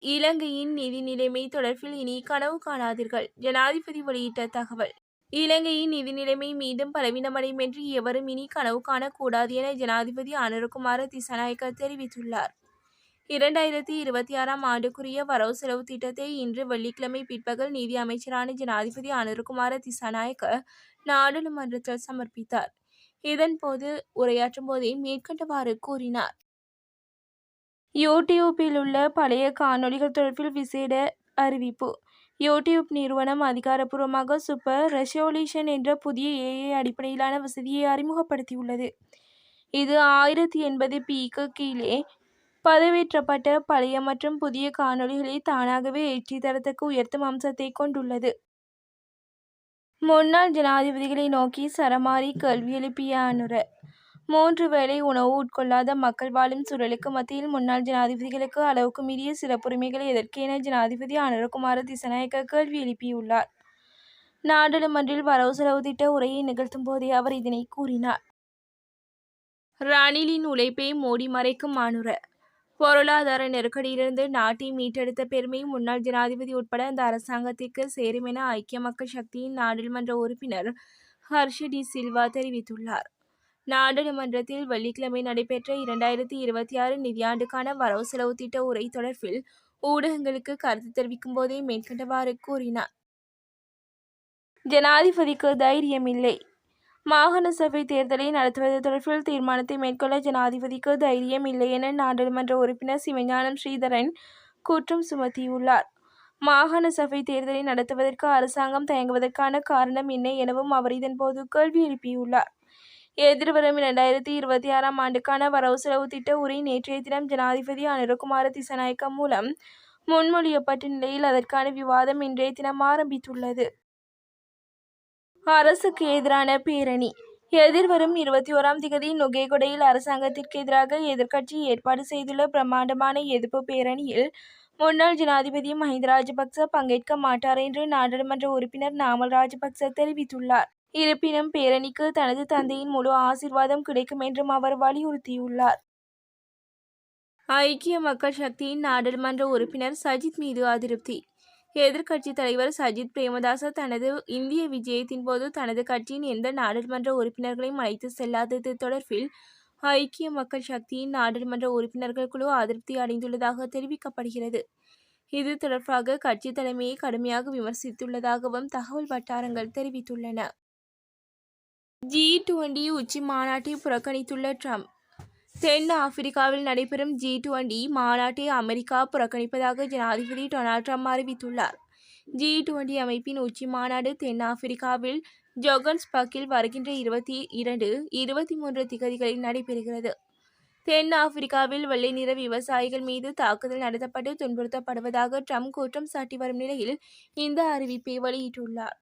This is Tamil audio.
இலங்கையின் நிதி நிலைமை தொடர்பில் இனி கனவு காணாதீர்கள், ஜனாதிபதி வெளியிட்ட தகவல். இலங்கையின் நிதி நிலைமை மீண்டும் பலவீனமடையும் என்று எவரும் இனி கனவு காணக்கூடாது என ஜனாதிபதி அனுரகுமார திசாநாயக்க தெரிவித்துள்ளார். 2026ஆம் ஆண்டுக்குரிய வரவு செலவு திட்டத்தை இன்று வெள்ளிக்கிழமை பிற்பகல் நீதி அமைச்சரான ஜனாதிபதி அனுரகுமார திசாநாயக்க நாடாளுமன்றத்தில் சமர்ப்பித்தார். இதன்போது உரையாற்றும் போதே மேற்கண்டவாறு கூறினார். யூடியூப்பில் உள்ள பழைய காணொளிகள் தொடர்பில் விசேட அறிவிப்பு. யூடியூப் நிறுவனம் அதிகாரப்பூர்வமாக சூப்பர் ரெசொல்யூஷன் என்ற புதிய AI அடிப்படையிலான வசதியை அறிமுகப்படுத்தியுள்ளது. இது 1080pக்கு கீழே பதிவேற்றப்பட்ட பழைய மற்றும் புதிய காணொளிகளை தானாகவே HD தரத்துக்கு உயர்த்தும் அம்சத்தை கொண்டுள்ளது. முன்னாள் ஜனாதிபதிகளை நோக்கி சரமாரி கேள்வி எழுப்பிய அனுர. 3 வேளை உணவு உட்கொள்ளாத மக்கள் வாழும் சூழலுக்கு மத்தியில் முன்னாள் ஜனாதிபதிகளுக்கு அளவுக்கு மீறிய சிறப்புரிமைகள் எதற்கு என ஜனாதிபதி அனுரகுமார திசாநாயக்க கேள்வி எழுப்பியுள்ளார். நாடாளுமன்றில் வரவு செலவு திட்ட உரையை நிகழ்த்தும் போதே அவர் இதனை கூறினார். ரணிலின் உழைப்பை மூடி மறைக்கும் அனுர. பொருளாதார நெருக்கடியிலிருந்து நாட்டை மீட்டெடுத்த பெருமை முன்னாள் ஜனாதிபதி உட்பட அந்த அரசாங்கத்திற்கு சேரும் என ஐக்கிய மக்கள் சக்தியின் நாடாளுமன்ற உறுப்பினர் ஹர்ஷ டி சில்வா தெரிவித்துள்ளார். நாடாளுமன்றத்தில் வெள்ளிக்கிழமை நடைபெற்ற 2026 நிதியாண்டுக்கான வரவு செலவு திட்ட உரை தொடர்பில் ஊடகங்களுக்கு கருத்து தெரிவிக்கும் போதே மேற்கண்டவாறு கூறினார். ஜனாதிபதிக்கு தைரியமில்லை. மாகாண சபை தேர்தலை நடத்துவது தொடர்பில் தீர்மானத்தை மேற்கொள்ள ஜனாதிபதிக்கு தைரியம் இல்லை என நாடாளுமன்ற உறுப்பினர் சிவஞானம் ஸ்ரீதரன் குற்றம் சுமத்தியுள்ளார். மாகாண சபை தேர்தலை நடத்துவதற்கு அரசாங்கம் தயங்குவதற்கான காரணம் என்ன எனவும் அவர் இதன்போது கேள்வி எழுப்பியுள்ளார். எதிர்வரும் 2026ஆம் ஆண்டுக்கான வரவு செலவு திட்ட உரை நேற்றைய தினம் ஜனாதிபதி அனுரகுமார திசாநாயக்க மூலம் முன்மொழியப்பட்ட நிலையில் அதற்கான விவாதம் இன்றைய தினம் ஆரம்பித்துள்ளது. அரசுக்கு எதிரான பேரணி. எதிர்வரும் 21ஆம் திகதி நுகேகொடையில் அரசாங்கத்திற்கு எதிராக எதிர்க்கட்சி ஏற்பாடு செய்துள்ள பிரமாண்டமான எதிர்ப்பு பேரணியில் முன்னாள் ஜனாதிபதி மஹிந்த ராஜபக்ச பங்கேற்க மாட்டார் என்று நாடாளுமன்ற உறுப்பினர் நாமல் ராஜபக்ச தெரிவித்துள்ளார். இருப்பினும் பேரணிக்கு தனது தந்தையின் முழு ஆசீர்வாதம் கிடைக்கும் என்றும் அவர் வலியுறுத்தியுள்ளார். ஐக்கிய மக்கள் சக்தியின் நாடாளுமன்ற உறுப்பினர் சஜித் மீது அதிருப்தி. எதிர்க்கட்சித் தலைவர் சஜித் பிரேமதாச தனது இந்திய விஜயத்தின் போது தனது கட்சியின் எந்த நாடாளுமன்ற உறுப்பினர்களையும் அழைத்து செல்லாதது தொடர்பில் ஐக்கிய மக்கள் சக்தியின் நாடாளுமன்ற உறுப்பினர்கள் குழு அதிருப்தி அடைந்துள்ளதாக தெரிவிக்கப்படுகிறது. இது தொடர்பாக கட்சி தலைமையை கடுமையாக விமர்சித்துள்ளதாகவும் தகவல் வட்டாரங்கள் தெரிவித்துள்ளன. G20 உச்சி மாநாட்டை புறக்கணித்துள்ள ட்ரம்ப். தென் ஆப்பிரிக்காவில் நடைபெறும் G20 மாநாட்டை அமெரிக்கா புறக்கணிப்பதாக ஜனாதிபதி டொனால்ட் ட்ரம்ப் அறிவித்துள்ளார். G20 அமைப்பின் உச்சி மாநாடு தென் ஆப்பிரிக்காவில் ஜோகன்ஸ்பர்க்கில் வருகின்ற 22, 23 திகதிகளில் நடைபெறுகிறது. தென் ஆப்பிரிக்காவில் வெள்ளை நிற விவசாயிகள் மீது தாக்குதல் நடத்தப்பட்டு துன்புறுத்தப்படுவதாக ட்ரம்ப் குற்றம் சாட்டி வரும் நிலையில் இந்த அறிவிப்பை வெளியிட்டுள்ளார்.